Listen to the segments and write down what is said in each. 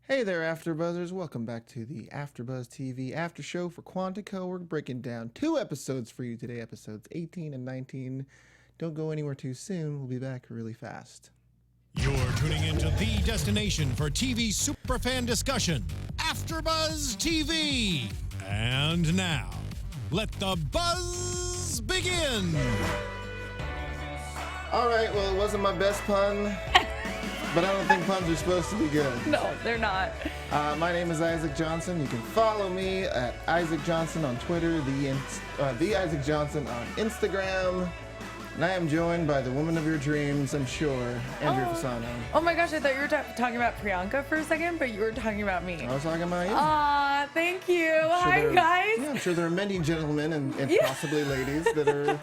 Hey there, AfterBuzzers. Welcome back to the AfterBuzz TV after show for Quantico. We're breaking down 2 episodes for you today, episodes 18 and 19. Don't go anywhere too soon. We'll be back really fast. You're tuning into the destination for TV superfan discussion, AfterBuzz TV. And now, let the buzz begin. All right, well, it wasn't my best pun, but I don't think puns are supposed to be good. No, they're not. My name is Isaac Johnson. You can follow me at Isaac Johnson on Twitter, the Isaac Johnson on Instagram. And I am joined by the woman of your dreams, I'm sure, Andrea Fasano. Oh my gosh, I thought you were talking about Priyanka for a second, but you were talking about me. I was talking about you. Aw, thank you. Hi, guys. Yeah, I'm sure there are many gentlemen and possibly ladies that are...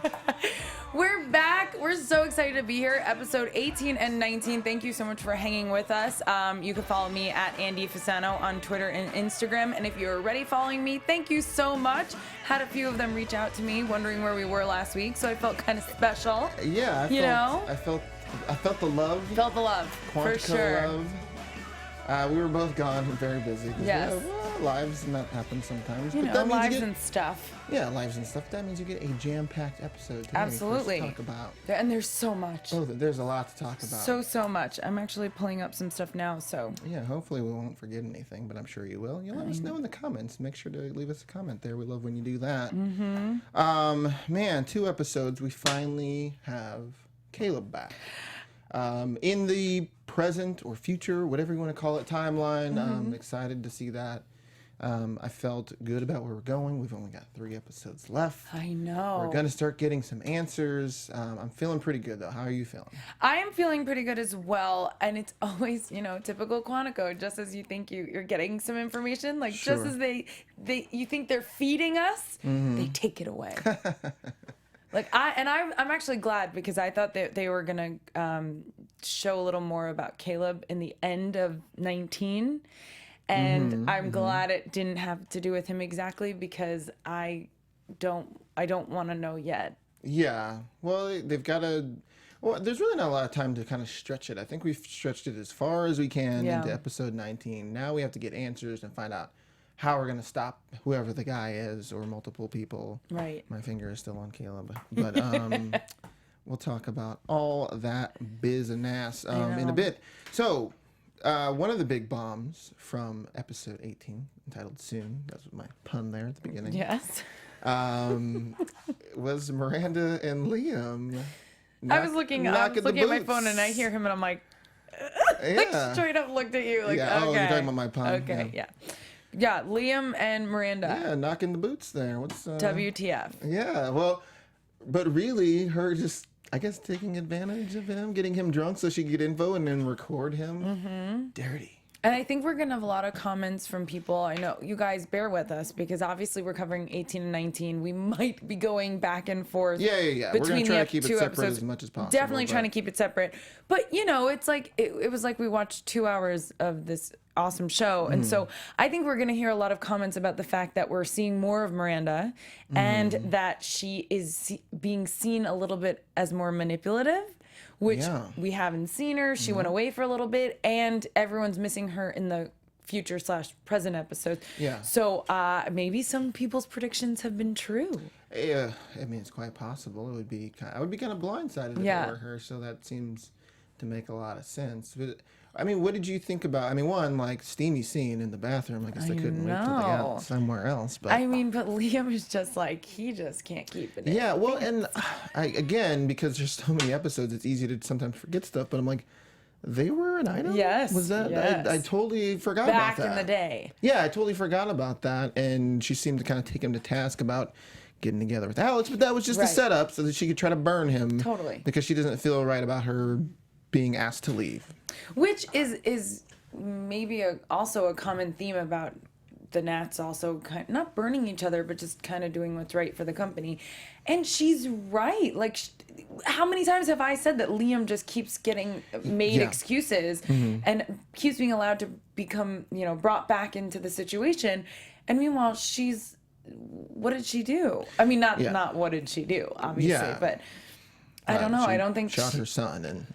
We're back. We're so excited to be here. Episode 18 and 19. Thank you so much for hanging with us. You can follow me at Andy Fasano on Twitter and Instagram. And if you're already following me, thank you so much. Had a few of them reach out to me wondering where we were last week, so I felt kind of special. Yeah, I felt the love. Felt the love, Quantico for sure. love. We were both gone and very busy. Yes. Lives and that happens sometimes. You but know, that means lives and stuff. Yeah, lives and stuff. That means you get a jam-packed episode today Absolutely. for us to talk about. And there's so much. Oh, there's a lot to talk about. So much. I'm actually pulling up some stuff now, so. Yeah, hopefully we won't forget anything, but I'm sure you will. You let us know in the comments. Make sure to leave us a comment there. We love when you do that. Man, 2 episodes. We finally have Caleb back. In the present or future, whatever you want to call it, timeline. I'm excited to see that. I felt good about where we're going. We've only got 3 episodes left. I know. We're going to start getting some answers. I'm feeling pretty good, though. How are you feeling? I am feeling pretty good as well. And it's always, typical Quantico. Just as you think you're getting some information, like Sure. just as you think they're feeding us, they take it away. I'm actually glad because I thought that they were gonna show a little more about Caleb in the end of 19, and I'm glad it didn't have to do with him exactly because I don't want to know yet. Yeah. Well, they've got to... Well, there's really not a lot of time to kind of stretch it. I think we've stretched it as far as we can into episode 19. Now we have to get answers and find out how we're going to stop whoever the guy is or multiple people. Right. My finger is still on Caleb. But we'll talk about all that business in a bit. So, one of the big bombs from episode 18, entitled Soon, that's my pun there at the beginning, Yes. was Miranda and Liam. I was looking at my phone and I hear him and I'm like, Yeah. straight up looked at you like, Yeah, okay. oh, you're talking about my pun. Okay, yeah. Yeah, Liam and Miranda. Yeah, knocking the boots there. What's WTF. Yeah, well, but really, her just, I guess, taking advantage of him, getting him drunk so she could get info and then record him. Dirty. And I think we're going to have a lot of comments from people. I know you guys bear with us because obviously we're covering 18 and 19. We might be going back and forth. Yeah. We're going to try to keep it separate as much as possible. Definitely trying to keep it separate. But, it's like, it was like we watched 2 hours of this awesome show. And so I think we're going to hear a lot of comments about the fact that we're seeing more of Miranda and that she is being seen a little bit as more manipulative. Which we haven't seen her. She went away for a little bit, and everyone's missing her in the future/present episodes. Yeah. So maybe some people's predictions have been true. Yeah, I mean, it's quite possible. I would be kind of blindsided if I were her, so that seems to make a lot of sense. But I mean, what did you think about? I mean, one, like, steamy scene in the bathroom. I guess they couldn't wait till they got somewhere else. But I mean, but Liam is just like, he just can't keep it in. Yeah, well, and again, because there's so many episodes, it's easy to sometimes forget stuff. But I'm like, they were an item? Yes. Was that? Yes. I totally forgot about that. Back in the day. Yeah, I totally forgot about that. And she seemed to kind of take him to task about getting together with Alex. But that was just a setup so that she could try to burn him. Totally. Because she doesn't feel right about her being asked to leave. Which is maybe also a common theme about the Nats also not burning each other, but just kind of doing what's right for the company. And she's right. Like, how many times have I said that Liam just keeps getting made excuses and keeps being allowed to become, brought back into the situation. And meanwhile, what did she do? I mean, not what did she do, obviously, but I don't know. I don't think shot her son and...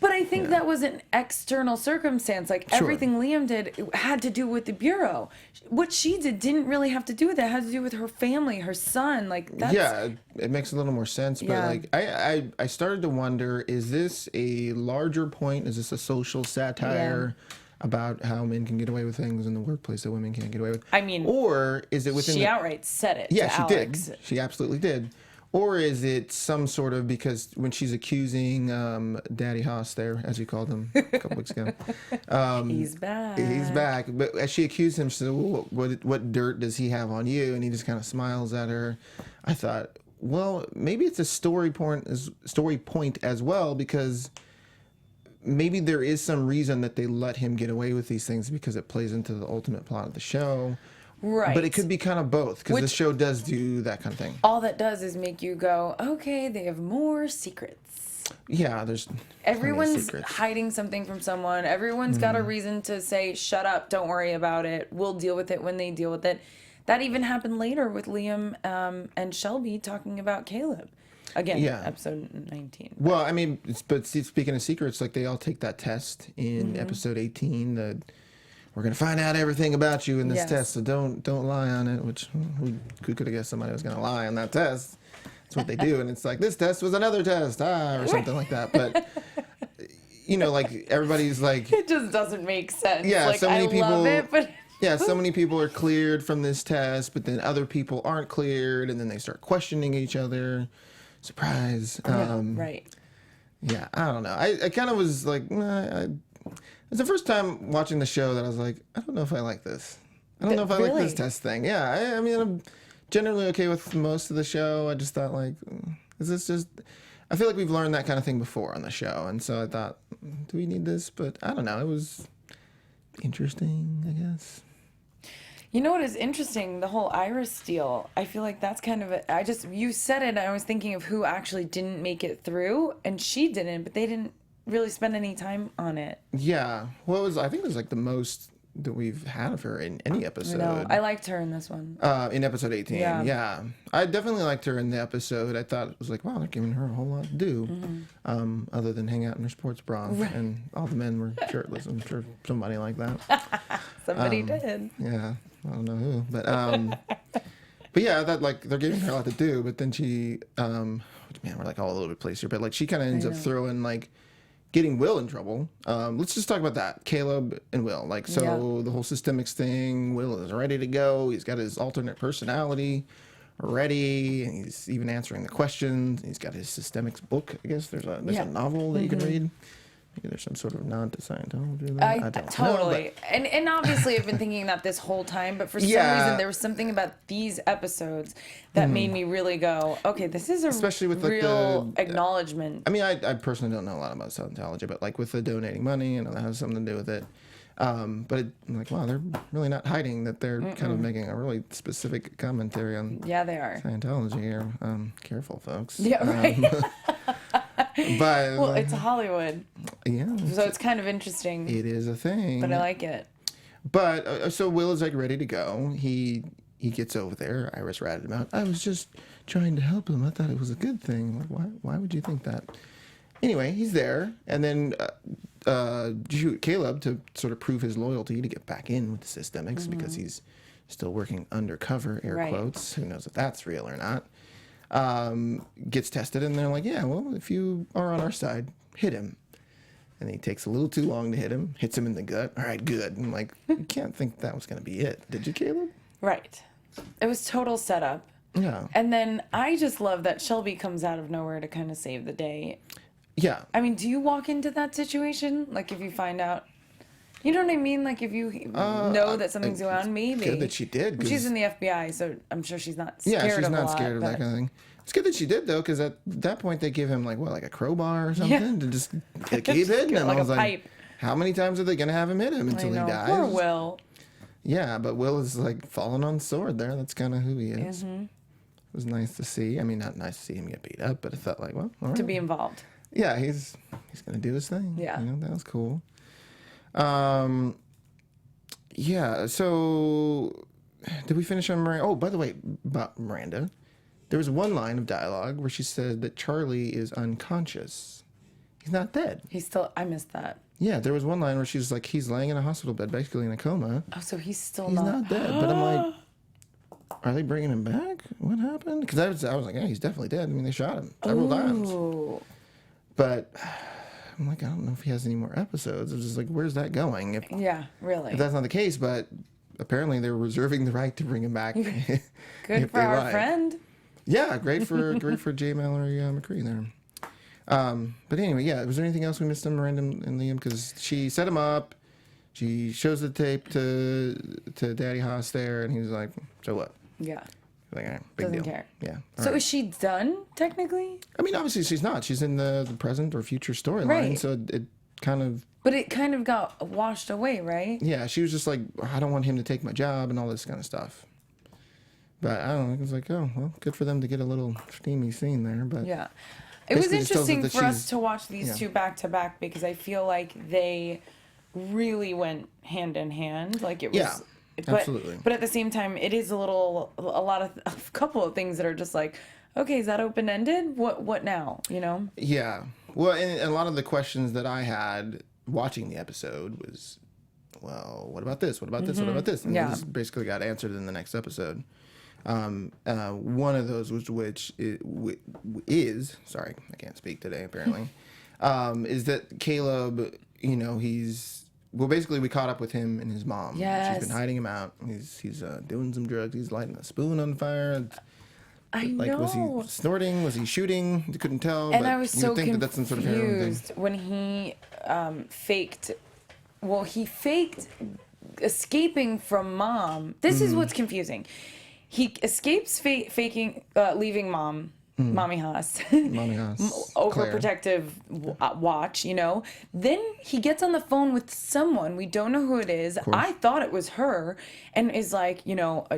But I think that was an external circumstance. Like everything Liam did had to do with the bureau. What she did didn't really have to do with that. It had to do with her family, her son. Like that's Yeah, it makes a little more sense. But like I started to wonder, is this a larger point? Is this a social satire about how men can get away with things in the workplace that women can't get away with? I mean, or is it within she outright said it Yeah, to she Alex. did. She absolutely did. Or is it some sort of, because when she's accusing Daddy Haas there, as you called him a couple weeks ago. He's back. He's back. But as she accused him, she said, well, what dirt does he have on you? And he just kind of smiles at her. I thought, well, maybe it's a story point as well, because maybe there is some reason that they let him get away with these things because it plays into the ultimate plot of the show. Right. But it could be kind of both, because the show does do that kind of thing. All that does is make you go, okay, they have more secrets. Yeah, there's Everyone's secrets. hiding something from someone. Everyone's got a reason to say, shut up, don't worry about it. We'll deal with it when they deal with it. That even happened later with Liam and Shelby talking about Caleb. Again, episode 19. Well, I mean, but speaking of secrets, like they all take that test in episode 18, we're going to find out everything about you in this test, so don't lie on it, which who could have guessed somebody was going to lie on that test. That's what they do, and it's like, this test was another test, or something like that. But, you know, like, everybody's like... It just doesn't make sense. Yeah, like, so many people... love it, but... Yeah, so many people are cleared from this test, but then other people aren't cleared, and then they start questioning each other. Surprise. Right. Yeah, I don't know. I kind of was like... It's the first time watching the show that I was like, I don't know if I like this. I don't know if I like this test thing. Yeah, I mean, I'm generally okay with most of the show. I just thought, like, is this just... I feel like we've learned that kind of thing before on the show. And so I thought, do we need this? But I don't know. It was interesting, I guess. You know what is interesting? The whole Iris deal. I feel like that's kind of you said it, and I was thinking of who actually didn't make it through, and she didn't, but they didn't really spend any time on it. Yeah. Well, I think it was like the most that we've had of her in any episode. No, I liked her in this one. In episode 18. Yeah. I definitely liked her in the episode. I thought it was like, wow, they're giving her a whole lot to do, other than hang out in her sports bra. Right. And all the men were shirtless. I'm sure somebody like that. Somebody did. Yeah. I don't know who. But but yeah, that like they're giving her a lot to do, but then she man, we're like all over the place here, but like she kind of ends up throwing like getting Will in trouble. Let's just talk about that. Caleb and Will. Like, so the whole systemics thing, Will is ready to go. He's got his alternate personality ready. And he's even answering the questions. He's got his systemics book. I guess there's a novel that you can read. Maybe there's some sort of nod to Scientology. I don't totally. Know, and obviously I've been thinking that this whole time, but for some reason there was something about these episodes that made me really go, okay, this is especially with real like acknowledgement. I mean, I personally don't know a lot about Scientology, but like with the donating money, that has something to do with it. But I'm like, wow, they're really not hiding that they're kind of making a really specific commentary on they are. Scientology here. Careful, folks. Yeah, right. But well, it's Hollywood. Yeah. So it's kind of interesting. It is a thing. But I like it. But so Will is like ready to go. He gets over there. Iris ratted him out. I was just trying to help him. I thought it was a good thing. Like, why would you think that? Anyway, he's there, and then Caleb, to sort of prove his loyalty, to get back in with the systemics because he's still working undercover, air quotes. Who knows if that's real or not? Gets tested, and they're like, yeah, well, if you are on our side, hit him. And he takes a little too long to hit him, hits him in the gut. All right, good. I'm like, you can't think that was going to be it. Did you, Caleb? Right. It was total setup. Yeah. And then I just love that Shelby comes out of nowhere to kind of save the day. Yeah. I mean, do you walk into that situation? Like, if you find out, you know what I mean? Like, if you know that something's going on, maybe. Good that she did. She's in the FBI, so I'm sure she's not scared of Yeah, she's not lot, scared of that kind of thing. It's good that she did, though, because at that point they give him, like, what, like a crowbar or something to just keep hitting him. Like I was a like, pipe. How many times are they going to have him hit him until he dies? Poor Will. Yeah, but Will is, like, falling on sword there. That's kind of who he is. It was nice to see. I mean, not nice to see him get beat up, but it felt like, well, all right. To be involved. Yeah, he's going to do his thing. Yeah. That was cool. Yeah, so did we finish on Miranda? Oh, by the way, about Miranda, there was one line of dialogue where she said that Charlie is unconscious. He's not dead. He's still. I missed that. Yeah, there was one line where she's like, he's laying in a hospital bed, basically in a coma. Oh, so he's still He's not dead. But I'm like, are they bringing him back? What happened? Because I was like, yeah, he's definitely dead. I mean, they shot him several times. But I'm like, I don't know if he has any more episodes. I was just like, where's that going? Yeah, really. If that's not the case, but apparently they're reserving the right to bring him back. Good for our friend. Yeah, great for J. Mallory McCree there. But anyway, yeah. Was there anything else we missed on Miranda and Liam? Because she set him up. She shows the tape to Daddy Haas there, and he's like, "So what?" Yeah. Like, big Doesn't deal. care. Yeah. So is she done technically? I mean, obviously she's not. She's in the present or future storyline, Right. so it kind of. But it kind of got washed away, right? Yeah, she was just like, I don't want him to take my job and all this kind of stuff. But I don't know. It was like, oh, well, good for them to get a little steamy scene there. But yeah, it was basically just tells us interesting that for us she's- to watch these two back to back because I feel like they really went hand in hand. Like it was. Yeah, absolutely. But at the same time, it is a couple of things that are just like, okay, is that open ended? What now? You know? Yeah. Well, and a lot of the questions that I had watching the episode was, well, what about this? What about this? What about this? And Yeah. this basically got answered in the next episode. One of those which is sorry, I can't speak today apparently, is that Caleb, basically we caught up with him and his mom. Yes. She's been hiding him out. He's doing some drugs. He's lighting a spoon on fire. I Like, know. was he snorting? Was he shooting? You couldn't tell. And but I was you so would think that that's some sort of heroin thing. confused when he faked. Well, he faked escaping from mom. This is what's confusing. He escapes faking leaving mom, Mommy Haas, Mommy Haas, overprotective watch. Then he gets on the phone with someone we don't know who it is. I thought it was her, and is like,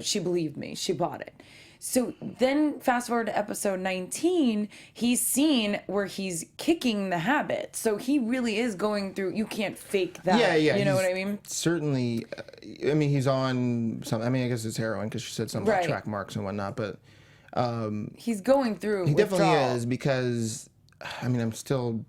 she believed me. She bought it. So then fast forward to episode 19, he's seen where he's kicking the habit. So he really is going through, you can't fake that. Yeah. You know what I mean? Certainly, he's on some, I guess it's heroin because she said something Right. about track marks and whatnot, but He's going through he definitely withdrawal. is because, I'm still,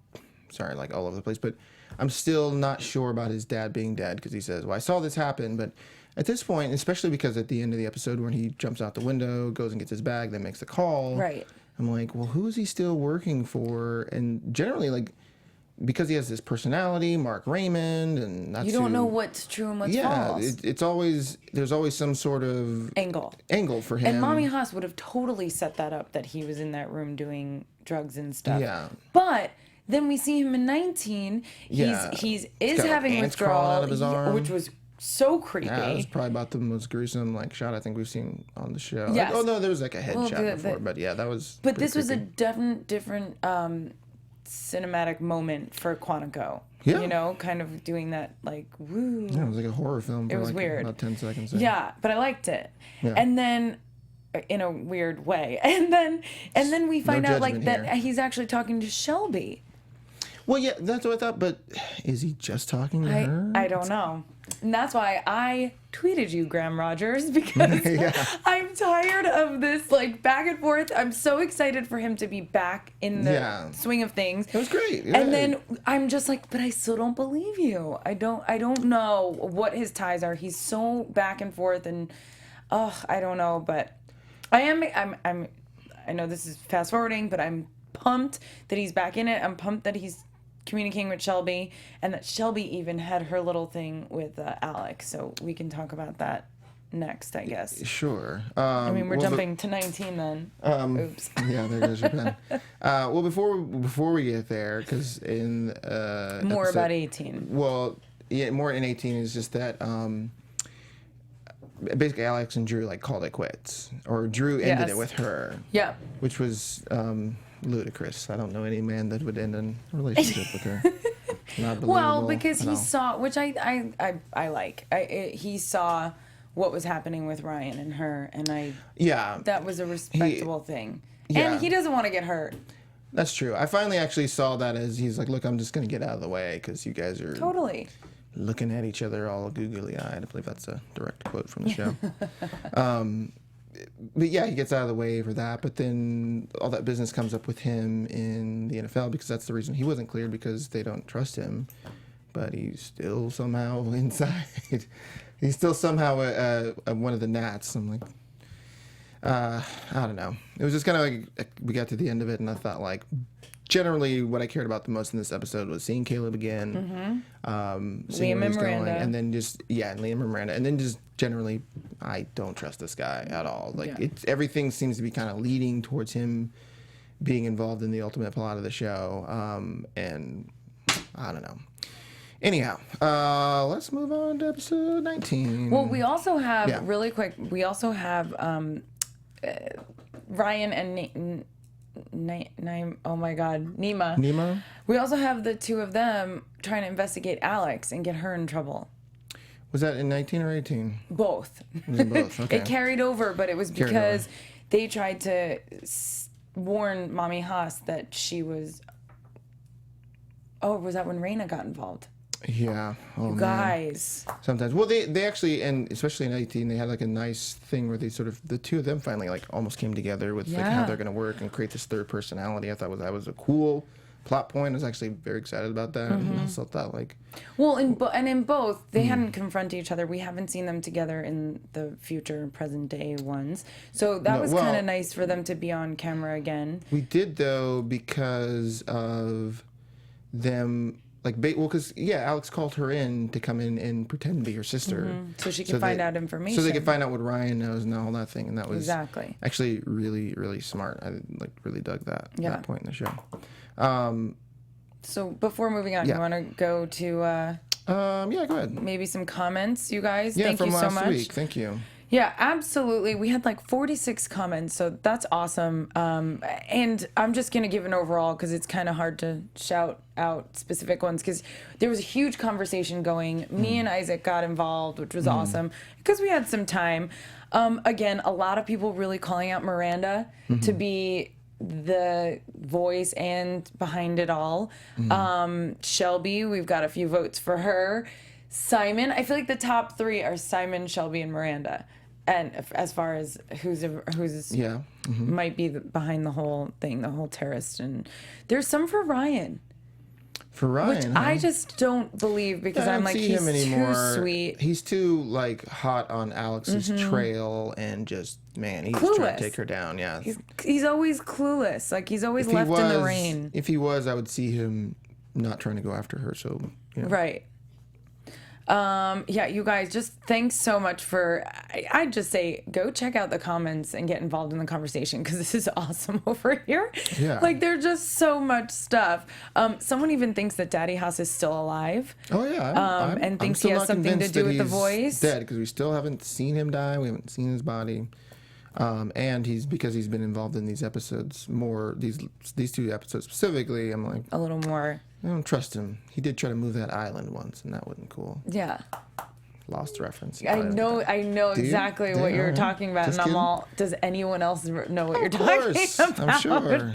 sorry, like all over the place, but I'm still not sure about his dad being dead because he says, well, I saw this happen, but at this point, especially because at the end of the episode when he jumps out the window, goes and gets his bag, then makes the call. Right. I'm like, well, who is he still working for? And generally, like, because he has this personality, Mark Raymond, and that's You don't know what's true and what's false. it's always, there's always some sort of Angle for him. And Mommy Haas would have totally set that up that he was in that room doing drugs and stuff. Yeah. But then we see him in 19. Yeah. He's got, like, having ants crawling withdrawal, out of his arm. which was so creepy. Yeah, that was probably about the most gruesome shot I think we've seen on the show. Yes. Oh no, there was like a headshot Well, before, but yeah, that was. But pretty this was a creepy. different cinematic moment for Quantico. Yeah. Kind of doing that like woo. Yeah, it was like a horror film. For was like weird. About 10 seconds. Yeah, but I liked it. Yeah. And then in a weird way. And then we find out like judgment that here. he's actually talking to Shelby. Well, yeah, that's what I thought. But is he just talking to her? I don't know. And that's why I tweeted you, Graham Rogers, because I'm tired of this like back and forth. I'm so excited for him to be back in the swing of things. It was great. And then I'm just like, but I still don't believe you. I don't know what his ties are. He's so back and forth, and I don't know. But I'm I know this is fast forwarding, but I'm pumped that he's back in it. I'm pumped that he's communicating with Shelby, and that Shelby even had her little thing with Alex. So we can talk about that next, I guess. Sure. We're jumping to 19 then. Oops. Yeah, there goes your pen. Well, before we get there, because in More about 18. Well, yeah, more in 18 is just that basically Alex and Drew like called it quits, or Drew ended it with her. Yeah. Which was ludicrous. I don't know any man that would end a relationship with her. Not believable. Well, because he No. saw, which I like. He saw what was happening with Ryan and her, and that was a respectable thing. Yeah. And he doesn't want to get hurt. That's true. I finally actually saw that as he's like, look, I'm just gonna get out of the way because you guys are Totally. looking at each other all googly eyed. I believe that's a direct quote from the show. but yeah, he gets out of the way for that. But then all that business comes up with him in the NFL because that's the reason he wasn't cleared, because they don't trust him. But he's still somehow inside. He's still somehow one of the Nats. I'm like, I don't know. It was just kind of like we got to the end of it, and I thought, like, generally what I cared about the most in this episode was seeing Caleb again, seeing Liam where he's and Miranda. going, and then just Liam and Miranda, and then just generally, I don't trust this guy at all. Like everything seems to be kind of leading towards him being involved in the ultimate plot of the show, and I don't know. Anyhow, let's move on to episode 19. Well, we also have, really quick, we also have Ryan and Nima. Nemo? We also have the two of them trying to investigate Alex and get her in trouble. Was that in 19 or 18? Both. It was in both, okay. It carried over, but it was because they tried to warn Mommy Haas that she was... Oh, was that when Raina got involved? Yeah. Oh, Guys. Man. Sometimes. Well, they actually, and especially in 18, they had like a nice thing where they sort of, the two of them finally like almost came together with like how they're going to work and create this third personality. I thought that was a cool plot point. I was actually very excited about that. And I also thought like... Well, in both, they hadn't confronted each other. We haven't seen them together in the future and present day ones. So that was kind of nice for them to be on camera again. We did, though, because of them... Like, because, Alex called her in to come in and pretend to be her sister. So she can find out information. So they could find out what Ryan knows and all that thing. And that was actually really, really smart. I really dug that point in the show. So before moving on, you want to go to... go ahead. Maybe some comments, you guys? Yeah, Thank from you so last much. week. Thank you. Yeah, absolutely. We had like 46 comments, so that's awesome. And I'm just going to give an overall because it's kind of hard to shout out specific ones because there was a huge conversation going. Me and Isaac got involved, which was awesome because we had some time. Again, a lot of people really calling out Miranda to be the voice and behind it all. Shelby, we've got a few votes for her. Simon, I feel like the top three are Simon, Shelby, and Miranda. And as far as who's might be behind the whole thing, the whole terrorist, and there's some for Ryan. For Ryan, which I just don't believe because I'm like he's too sweet. He's too like hot on Alex's trail and just he's clueless. trying to take her down. Yeah, he's always clueless. Like he's always left in the rain. If he was, I would see him not trying to go after her. So right. You guys, just thanks so much for, I'd just say, go check out the comments and get involved in the conversation because this is awesome over here. Yeah. Like, there's just so much stuff. Someone even thinks that Daddy House is still alive. Oh, yeah. And thinks he has something to do with the voice. Dead because we still haven't seen him die. We haven't seen his body. And because he's been involved in these episodes more, these two episodes specifically, I'm like... A little more... I don't trust him. He did try to move that island once, and that wasn't cool. Yeah. Lost reference. I know exactly what you're talking about, and I'm all, does anyone else know what you're talking about? I'm sure.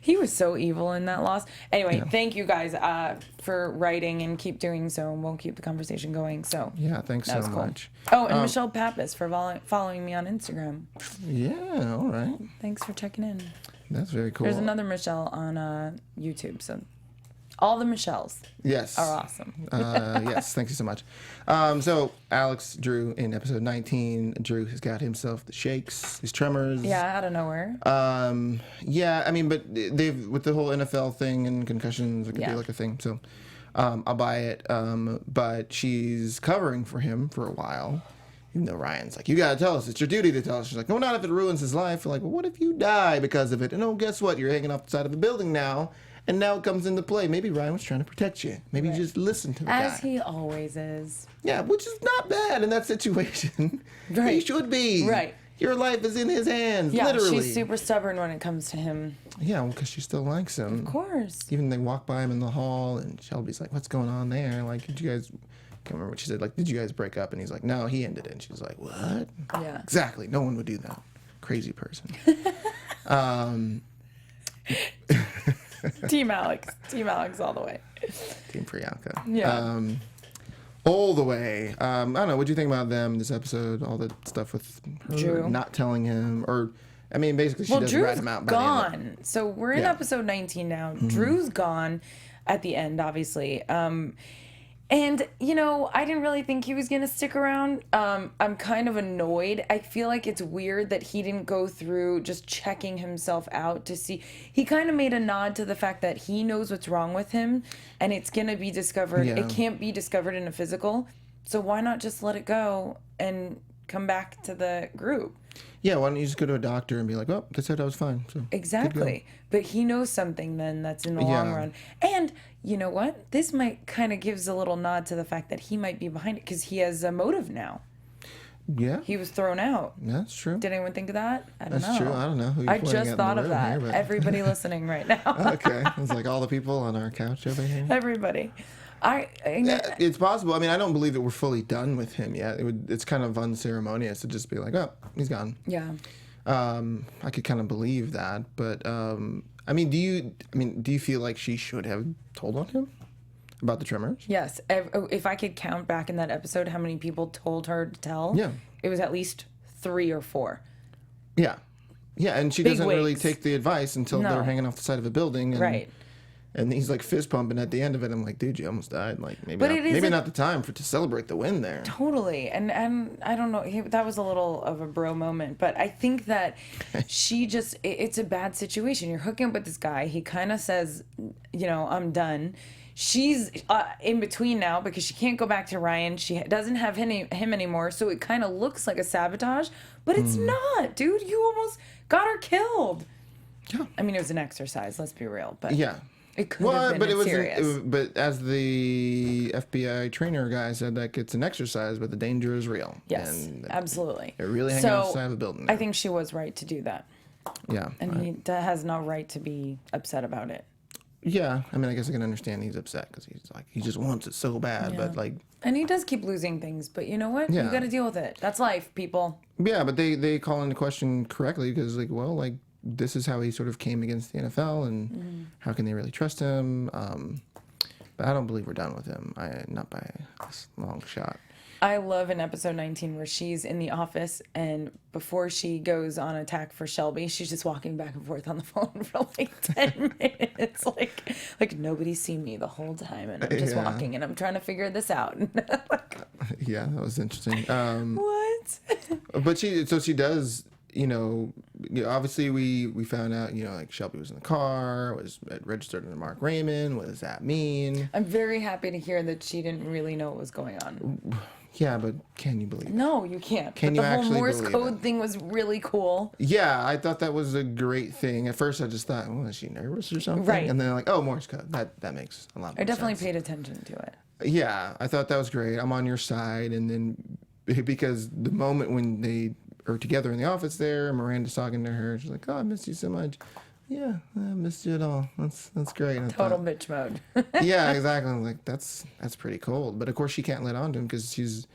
He was so evil in that Lost. Anyway, thank you guys for writing and keep doing so, and we'll keep the conversation going. So yeah, thanks so much. Oh, and Michelle Pappas for following me on Instagram. Yeah, all right. Thanks for checking in. That's very cool. There's another Michelle on YouTube, so... All the Michelles are awesome. Yes, thank you so much. So Alex Drew in episode 19, Drew has got himself the shakes, his tremors. Yeah, out of nowhere. Yeah, I mean, but they've, with the whole NFL thing and concussions, it could be like a thing. So I'll buy it. But she's covering for him for a while. Even though Ryan's like, you gotta tell us, it's your duty to tell us. She's like, no, not if it ruins his life. We're like, well, what if you die because of it? And oh, guess what? You're hanging off the side of a building now. And now it comes into play. Maybe Ryan was trying to protect you. Maybe just listen to the guy. As he always is. Yeah, which is not bad in that situation. Right. He should be. Right. Your life is in his hands, yeah, literally. She's super stubborn when it comes to him. Yeah, well, because she still likes him. Of course. Even they walk by him in the hall, and Shelby's like, what's going on there? Like, did you guys... I can't remember what she said. Like, did you guys break up? And he's like, no, he ended it. And she's like, what? Yeah. Exactly. No one would do that. Crazy person. Team Alex all the way. Team Priyanka. Yeah. all the way. I don't know. What do you think about them, this episode, all the stuff with her Drew. not telling him? Or, I mean, basically she does rat him out. By Gone. the end of So we're in episode 19 now. Drew's gone at the end, obviously. And, you know, I didn't really think he was going to stick around. I'm kind of annoyed. I feel like it's weird that he didn't go through just checking himself out to see. He kind of made a nod to the fact that he knows what's wrong with him and it's going to be discovered. Yeah. It can't be discovered in a physical. So why not just let it go and come back to the group? Yeah, why don't you just go to a doctor and be like, oh, they said I was fine. So Exactly. But he knows something then that's in the long run. And you know what? This might kind of gives a little nod to the fact that he might be behind it because he has a motive now. Yeah. He was thrown out. That's true. Did anyone think of that? I don't know. That's true. I don't know. Who you're I pointing just at in thought the of room that. here, but- Everybody listening right now. Okay. It's like all the people on our couch over here. Everybody. Yeah, it's possible. I mean, I don't believe that we're fully done with him yet. It's kind of unceremonious to just be like, oh, he's gone. Yeah. I could kind of believe that, but I mean, do you feel like she should have told on him about the tremors? Yes. If I could count back in that episode how many people told her to tell, it was at least 3 or 4. Yeah. Yeah, and she Big doesn't really wigs. take the advice until they're hanging off the side of a building. And, Right. And he's like fist pumping at the end of it. I'm like, dude, you almost died. Like maybe But not the time to celebrate the win there. Totally. And I don't know, that was a little of a bro moment, but I think that she just, it's a bad situation. You're hooking up with this guy. He kind of says, you know, I'm done. She's in between now because she can't go back to Ryan. She doesn't have him anymore. So it kind of looks like a sabotage, but it's not, dude. You almost got her killed. Yeah. I mean, it was an exercise. Let's be real. But Yeah. it could have been serious. But as the FBI trainer guy said, that it's an exercise, but the danger is real. Yes, and absolutely. They're really hanging off the side of a building there. I think she was right to do that. Yeah. And he has no right to be upset about it. Yeah. I mean, I guess I can understand he's upset because he just wants it so bad. But like, And he does keep losing things, but you know what? Yeah. You got to deal with it. That's life, people. yeah, but they call into question correctly because this is how he sort of came against the NFL, and how can they really trust him? But I don't believe we're done with him. Not by a long shot. I love in episode 19 where she's in the office and before she goes on attack for Shelby, she's just walking back and forth on the phone for like 10 minutes. Like nobody's seen me the whole time and I'm just walking and I'm trying to figure this out. Yeah, that was interesting. What? But she does, obviously we found out, like Shelby was in the car, was registered under Mark Raymond. What does that mean? I'm very happy to hear that she didn't really know what was going on. Yeah, but can you believe it? No, you can't. Can but you the whole actually Morse believe code it? thing was really cool. Yeah, I thought that was a great thing. At first I just thought, is she nervous or something? Right. And then Morse code. That makes a lot more I definitely sense. paid attention to it. Yeah, I thought that was great. I'm on your side. And then because the moment when they are together in the office there, Miranda's talking to her, she's like, oh, I missed you so much. Yeah, I missed you at all. That's great. And I Total thought, bitch mode. yeah, exactly. I'm like, that's pretty cold. But of course she can't let on to him because she's,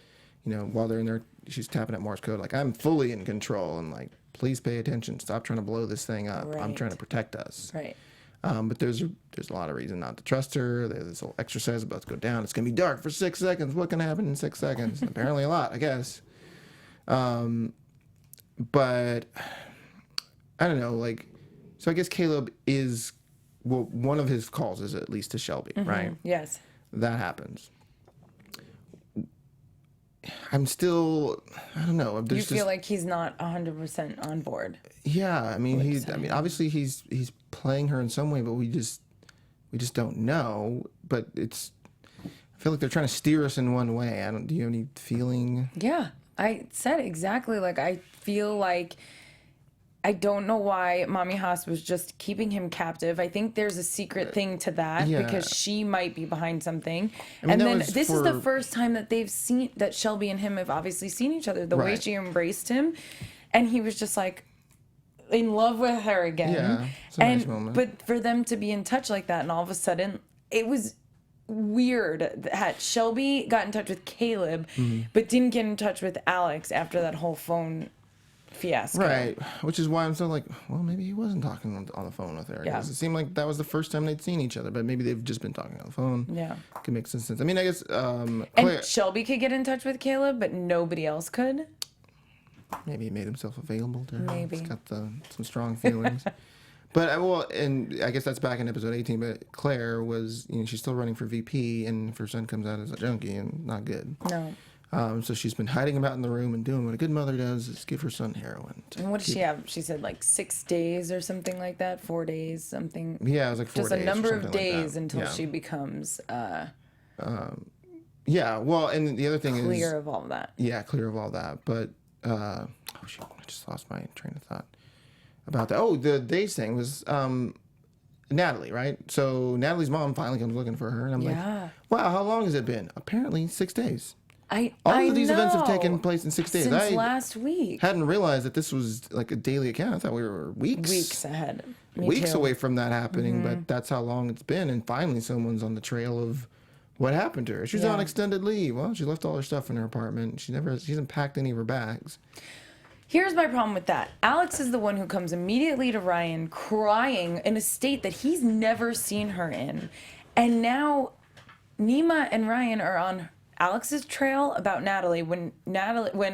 while they're in there, she's tapping at Morse code. Like, I'm fully in control. And like, please pay attention. Stop trying to blow this thing up. I'm Right. trying to protect us. Right. But there's a lot of reason not to trust her. There's this whole exercise about to go down. It's going to be dark for 6 seconds. What can happen in 6 seconds? Apparently a lot, I guess. But I don't know, so I guess Caleb is, one of his calls is at least to Shelby, right? Yes. That happens. I'm still, I don't know. You feel like he's not 100% on board. Yeah, I mean, obviously he's playing her in some way, but we just don't know. But I feel like they're trying to steer us in one way. Do you have any feeling? Yeah. I said exactly, I feel like I don't know why Mommy Haas was just keeping him captive. I think there's a secret thing to that because she might be behind something. And then this is the first time that they've seen, that Shelby and him have obviously seen each other. The way she embraced him. And he was just in love with her again. Yeah, it's a nice moment. But for them to be in touch like that and all of a sudden, it was weird that Shelby got in touch with Caleb but didn't get in touch with Alex after that whole phone fiasco. Right, which is why I'm so like, well, maybe he wasn't talking on the phone with her. Yeah. 'Cause it seemed like that was the first time they'd seen each other, but maybe they've just been talking on the phone. Yeah. Could make some sense. I mean, I guess And Claire, Shelby could get in touch with Caleb, but nobody else could. maybe he made himself available to her. Maybe. He's got some strong feelings. But well, and I guess that's back in episode 18. But Claire was, she's still running for VP, and her son comes out as a junkie, and not good. No. So she's been hiding him out in the room and doing what a good mother does, is give her son heroin. And what does she have? She said like 6 days or something like that. 4 days, something. Yeah, it was like 4 Just days. a number or of something like days that. until Yeah. she becomes Yeah, well, and the other thing is clear of all of that. Yeah, clear of all that. But oh shoot, I just lost my train of thought about that. Oh, the days thing was Natalie, right? So Natalie's mom finally comes looking for her, and I'm Yeah. like, wow, how long has it been? Apparently 6 days. I All of these events have know. taken place in 6 days. Since I last week. hadn't realized that this was like a daily account. I thought we were Weeks ahead. Me weeks too. away from that happening, but that's how long it's been. And finally, someone's on the trail of what happened to her. She's Yeah. on extended leave. Well, she left all her stuff in her apartment. She hasn't packed any of her bags. Here's my problem with that. Alex is the one who comes immediately to Ryan crying in a state that he's never seen her in. And now Nima and Ryan are on Alex's trail about Natalie when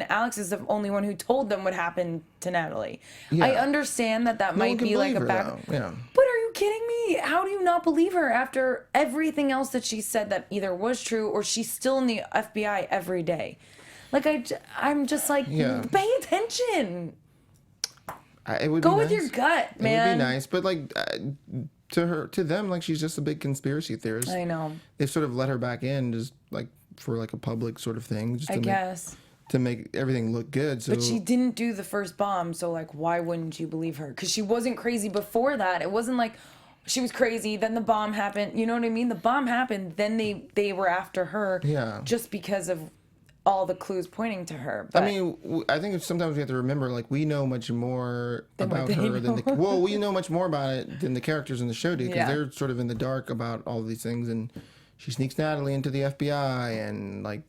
Alex is the only one who told them what happened to Natalie. Yeah. I understand that No one might can be like believe a her, back. though. Yeah. But are you kidding me? How do you not believe her after everything else that she said that either was true or she's still in the FBI every day? Like I'm just like, Yeah. pay attention. It would Go be with nice. your gut, It man. would be nice, but like to them, like she's just a big conspiracy theorist. I know. They've sort of let her back in, just like for like a public sort of thing, just I to guess. to make everything look good. So But she didn't do the first bomb, so like, why wouldn't you believe her? Because she wasn't crazy before that. It wasn't like she was crazy, then the bomb happened. You know what I mean? The bomb happened, then they were after her. Yeah. Just because of all the clues pointing to her. But I mean, I think sometimes we have to remember, like, we know much more Than what about they her than know. well, we know much more about it than the characters in the show do, because Yeah. they're sort of in the dark about all these things, and she sneaks Natalie into the FBI, and like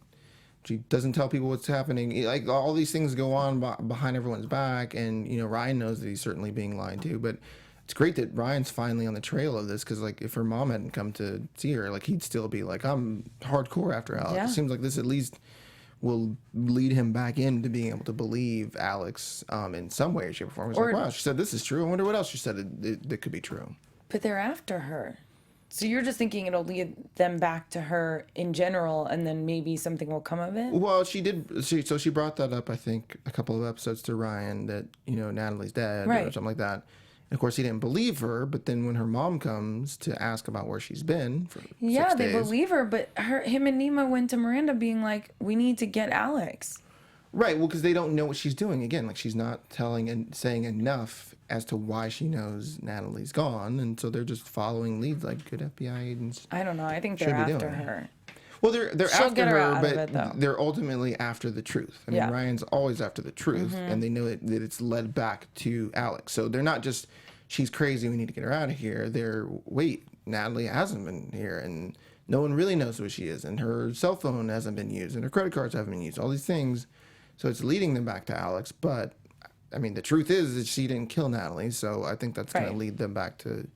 she doesn't tell people what's happening. Like all these things go on behind everyone's back, and Ryan knows that he's certainly being lied to, but. It's great that Ryan's finally on the trail of this, because like if her mom hadn't come to see her, like he'd still be like, I'm hardcore after Alex. Yeah. It seems like this at least will lead him back into being able to believe Alex in some way, shape, or form. It's Or- like, wow, she said this is true. I wonder what else she said that could be true. but they're after her. So you're just thinking it'll lead them back to her in general, and then maybe something will come of it? Well, she did. She brought that up, I think, a couple of episodes to Ryan that Natalie's dead or Right. something like that. And of course, he didn't believe her. But then when her mom comes to ask about where she's been for Yeah, 6 they days, believe her, but him and Nima went to Miranda being like, we need to get Alex. right? Well, because they don't know what she's doing. Again, like she's not telling and saying enough as to why she knows Natalie's gone, and so they're just following leads like good FBI agents. I don't know. I think Should they're be after doing. her. Well, they're She'll after get her her, out of it, though. but they're ultimately after the truth. I mean, Yeah. Ryan's always after the truth, and they know that it's led back to Alex. So they're not just, she's crazy, we need to get her out of here. They're, wait, Natalie hasn't been here, and no one really knows who she is, and her cell phone hasn't been used, and her credit cards haven't been used, all these things. So it's leading them back to Alex, but, I mean, the truth is that she didn't kill Natalie, so I think that's going Right. to lead them back to...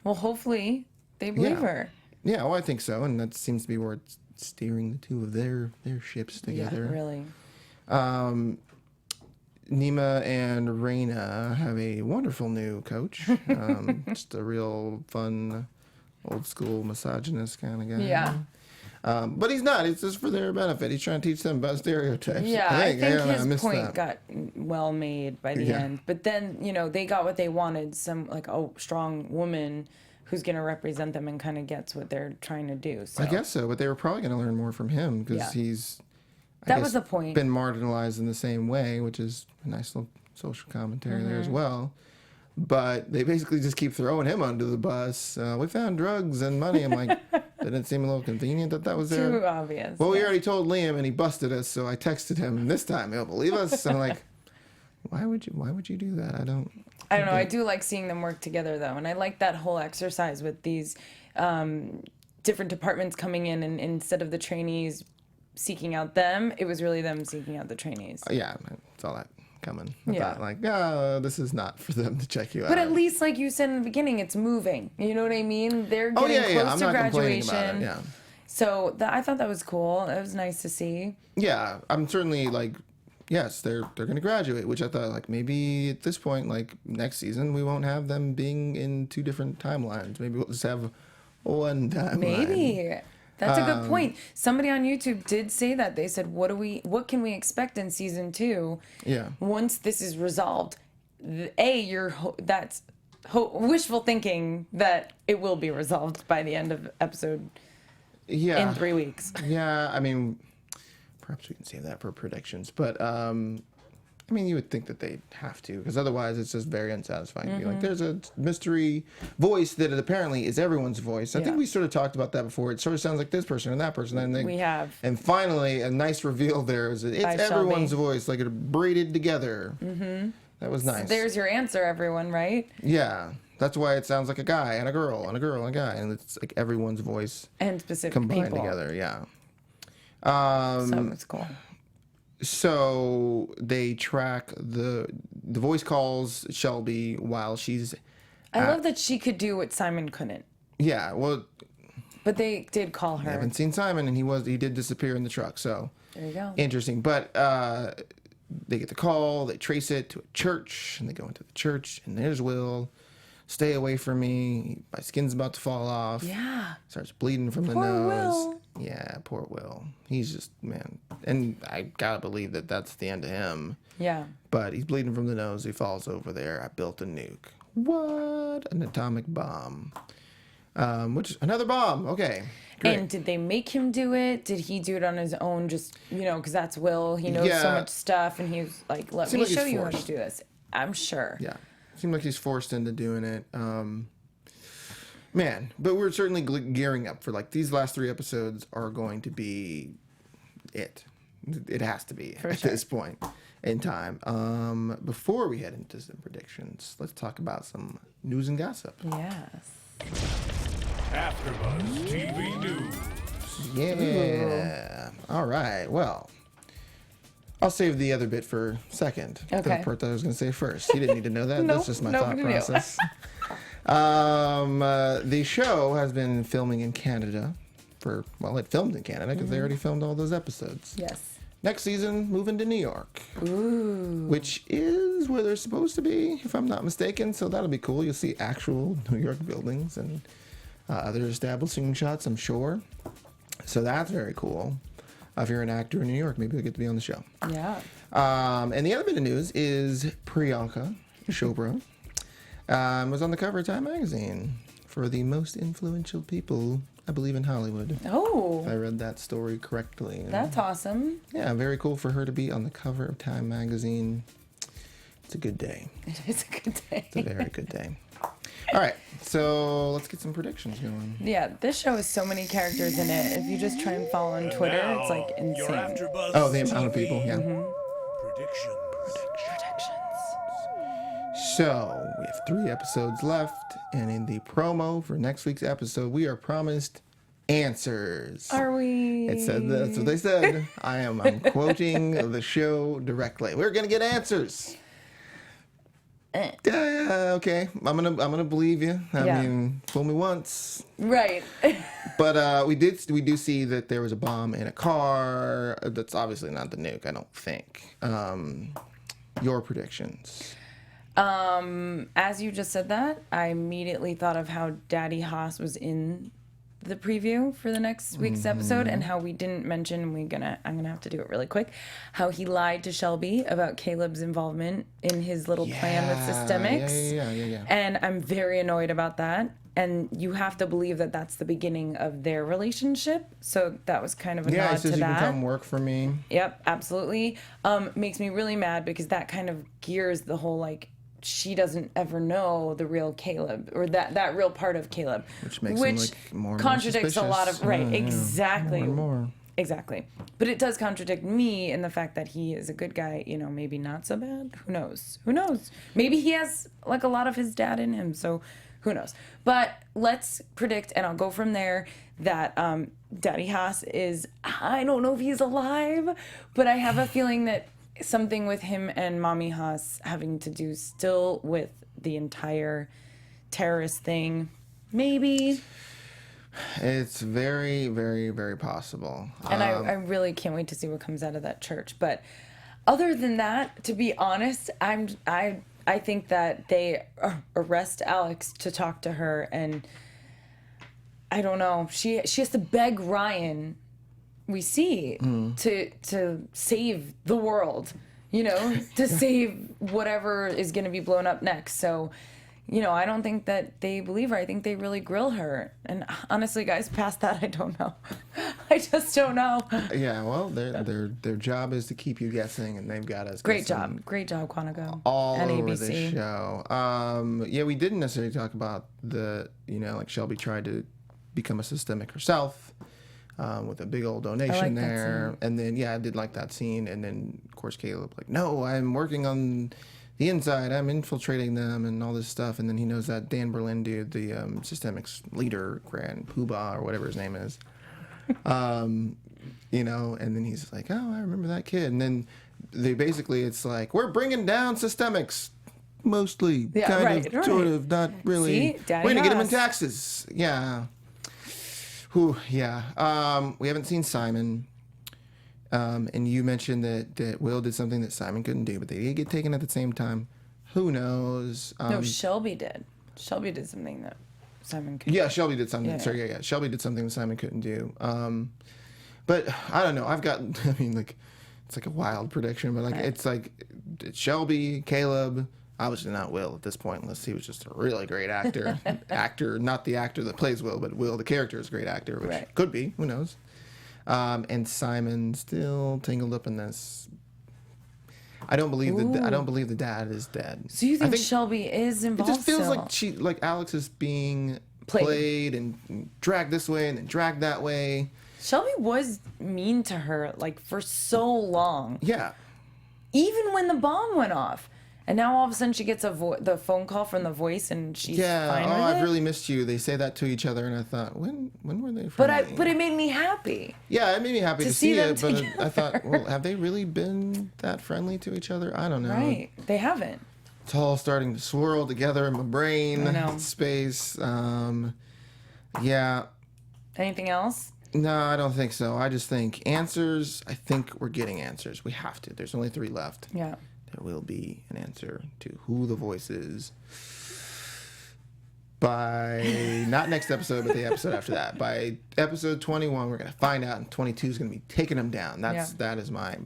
Well, hopefully they believe Yeah. her. Yeah, well, I think so, and that seems to be where it's steering the two of their ships together. Yeah, really. Nima and Raina have a wonderful new coach. Just a real fun, old school misogynist kind of guy. Yeah. But he's not. It's just for their benefit. He's trying to teach them about stereotypes. Yeah, I think I his missed point that. got well made by the Yeah. end. But then, they got what they wanted, some like a strong woman who's going to represent them and kind of gets what they're trying to do. So I guess so, but they were probably going to learn more from him because Yeah. he's I That guess, was the point. been marginalized in the same way, which is a nice little social commentary there as Mm-hmm. well. But they basically just keep throwing him under the bus. We found drugs and money. I'm like, didn't it seem a little convenient that was there? too obvious. Well, we yeah. already told Liam and he busted us, so I texted him. And this time he'll believe us. And I'm like, why would you do that? I don't know. I do like seeing them work together, though. And I like that whole exercise with these different departments coming in. And instead of the trainees seeking out them, it was really them seeking out the trainees. Yeah, I saw that coming. I Yeah. thought, like, oh, this is not for them to check you out. But at least, like you said in the beginning, it's moving. You know what I mean? They're getting close I'm to not complaining graduation. about it, yeah. So I thought that was cool. It was nice to see. Yeah, I'm certainly, like, yes, they're going to graduate, which I thought, like, maybe at this point, like, next season, we won't have them being in 2 different timelines. Maybe we'll just have one timeline. Maybe. That's a good point. Somebody on YouTube did say that. They said, what can we expect in season 2? Yeah. Once this is resolved? That's wishful thinking that it will be resolved by the end of episode in 3 weeks. Yeah, I mean, perhaps we can save that for predictions. But, I mean, you would think that they'd have to, because otherwise it's just very unsatisfying to be like, there's a mystery voice that apparently is everyone's voice. I think we sort of talked about that before. It sort of sounds like this person and that person. And We have. And finally, a nice reveal there is that it's everyone's voice, like it braided together. Mm-hmm. That was nice. So there's your answer, everyone, right? Yeah. That's why it sounds like a guy and a girl and a girl and a guy. And it's like everyone's voice And specific combined people. together. Yeah. So it's cool. So they track the voice calls Shelby while she's. I love that she could do what Simon couldn't. Yeah, well, But they did call I her. haven't seen Simon, and he did disappear in the truck. So There you go. interesting. But they get the call, they trace it to a church, and they go into the church, and there's Will. Stay away from me. My skin's about to fall off. Yeah. Starts bleeding from the Poor nose. Will. Yeah, poor Will. He's just, man. And I gotta believe that that's the end of him. Yeah. But he's bleeding from the nose. He falls over there. I built a nuke. What? An atomic bomb. Which, another bomb. Okay. Great. And did they make him do it? Did he do it on his own? Just, because that's Will. He knows so Yeah. much stuff. And he was like, let me like he's show you how to forced. do this. I'm sure. Yeah. Seemed like he's forced into doing it. Man, but we're certainly gearing up for, like, these last 3 episodes are going to be it. It has to be at this point in time. Before we head into some predictions, let's talk about some news and gossip. Yes. AfterBuzz TV News. Yeah. All right. Well, I'll save the other bit for second. Okay. The part that I was going to say first. You didn't need to know that. Nope, That's just my thought nobody knew. process. The show has been filming in Canada it filmed in Canada because they already filmed all those episodes. Yes. Next season, moving to New York. Ooh. Which is where they're supposed to be, if I'm not mistaken. So that'll be cool. You'll see actual New York buildings and other establishing shots, I'm sure. So that's very cool. If you're an actor in New York, maybe you'll get to be on the show. Yeah. And the other bit of news is Priyanka Chopra was on the cover of Time magazine for the most influential people, I believe, in Hollywood. Oh, If I read that story correctly. that's awesome. Yeah, very cool for her to be on the cover of Time magazine. It's a good day. It is a good day. It's a very good day. All right, so let's get some predictions going. Yeah, this show has so many characters in it. If you just try and follow on Twitter, it's like Your insane. AfterBuzz Oh, the amount of TV people, yeah. Predictions. So, we have 3 episodes left, and in the promo for next week's episode, we are promised answers. Are we? It said that's what they said. I'm quoting the show directly. We're gonna get answers. Okay, I'm gonna believe you. I mean, fool me once. Right. But we do see that there was a bomb in a car. That's obviously not the nuke, I don't think. Your predictions. As you just said that, I immediately thought of how Daddy Haas was in the preview for the next week's episode, and how we didn't mention, I'm gonna have to do it really quick, how he lied to Shelby about Caleb's involvement in his little plan with Systemics. Yeah. And I'm very annoyed about that. And you have to believe that that's the beginning of their relationship. So that was kind of a Yeah, nod he says to you that. can come work for me. Yep, absolutely. Makes me really mad because that kind of gears the whole, like, she doesn't ever know the real Caleb, or that real part of Caleb, Which makes him, like, more and more contradicts a lot of suspicious. Yeah, exactly, more and more. exactly. But it does contradict me in the fact that he is a good guy. Maybe not so bad. Who knows? Maybe he has like a lot of his dad in him. So who knows? But let's predict, and I'll go from there, that Daddy Haas is, I don't know if he's alive, but I have a feeling that something with him and Mommy Haas having to do still with the entire terrorist thing. Maybe. It's very, very, very possible. And I really can't wait to see what comes out of that church. But other than that, to be honest, I think that they arrest Alex to talk to her, and I don't know. She has to beg Ryan, we see, to save the world, to save whatever is going to be blown up next. So, I don't think that they believe her. I think they really grill her. And honestly, guys, past that, I don't know. I just don't know. Yeah, well, their job is to keep you guessing, and they've got us Great guessing job, Quantico. all and over ABC. the show. Yeah, we didn't necessarily talk about like Shelby tried to become a systemic herself with a big old donation there. And then, I did like that scene. And then, of course, Caleb, like, no, I'm working on the inside, I'm infiltrating them and all this stuff. And then he knows that Dan Berlin dude, the systemics leader, Grand Poobah or whatever his name is. And then he's like, oh, I remember that kid. And then it's like, we're bringing down systemics. Mostly, sort of, not really. See? We're gonna get him in taxes. Yeah. Whew, yeah. We haven't seen Simon. And you mentioned that Will did something that Simon couldn't do, but they did get taken at the same time. Who knows? No, Shelby did. Shelby did something that Simon couldn't. Yeah, Shelby did something. Yeah. Sorry, yeah. Shelby did something that Simon couldn't do. But I don't know. It's like a wild prediction, but it's like Shelby, Caleb. Obviously not Will at this point, unless he was just a really great actor. Not the actor that plays Will, but Will, the character, is a great actor, which could be. Who knows? And Simon still tangled up in this. I don't believe the dad is dead. So you think Shelby is involved? It just feels still? like Alex is being played and dragged this way and then dragged that way. Shelby was mean to her for so long. Yeah. Even when the bomb went off. And now all of a sudden she gets the phone call from the voice and she's fine with it. I've really missed you. They say that to each other, and I thought, when were they friendly? But it made me happy. Yeah, it made me happy to see it, but together. I thought, well, have they really been that friendly to each other? I don't know. Right. They haven't. It's all starting to swirl together in my brain. I know. Space. Yeah. Anything else? No, I don't think so. I just think answers. I think we're getting answers. We have to. There's only 3 left. Yeah. There will be an answer to who the voice is by not next episode, but the episode after that. By episode 21, we're gonna find out, and 22 is gonna be taking them down. That is my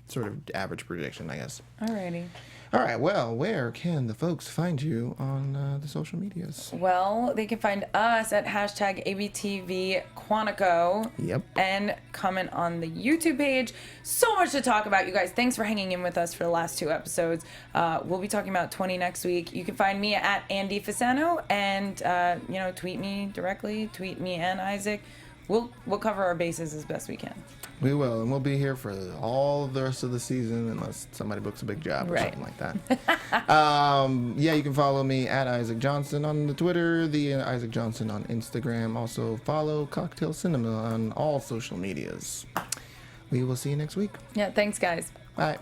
sort of average prediction, I guess. Alrighty. All right. Well, where can the folks find you on the social medias? Well, they can find us at #ABTVQuantico. Yep. And comment on the YouTube page. So much to talk about, you guys. Thanks for hanging in with us for the last 2 episodes. We'll be talking about 20 next week. You can find me at Andy Fasano, and tweet me directly. Tweet me and Isaac. We'll cover our bases as best we can. We will, and we'll be here for all the rest of the season unless somebody books a big job or something like that. You can follow me at Isaac Johnson on the Twitter, the Isaac Johnson on Instagram. Also follow Cocktail Cinema on all social medias. We will see you next week. Yeah, thanks, guys. Bye.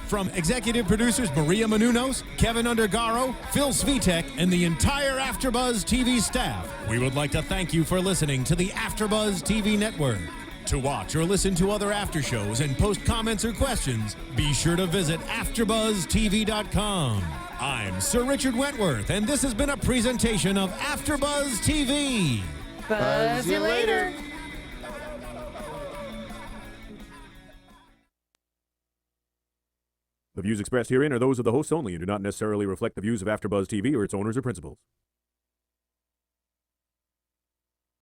From executive producers Maria Menounos, Kevin Undergaro, Phil Svitek, and the entire AfterBuzz TV staff, we would like to thank you for listening to the AfterBuzz TV network. To watch or listen to other after shows and post comments or questions, be sure to visit AfterBuzzTV.com. I'm Sir Richard Wentworth, and this has been a presentation of AfterBuzz TV. Buzz you later. The views expressed herein are those of the hosts only and do not necessarily reflect the views of AfterBuzz TV or its owners or principals.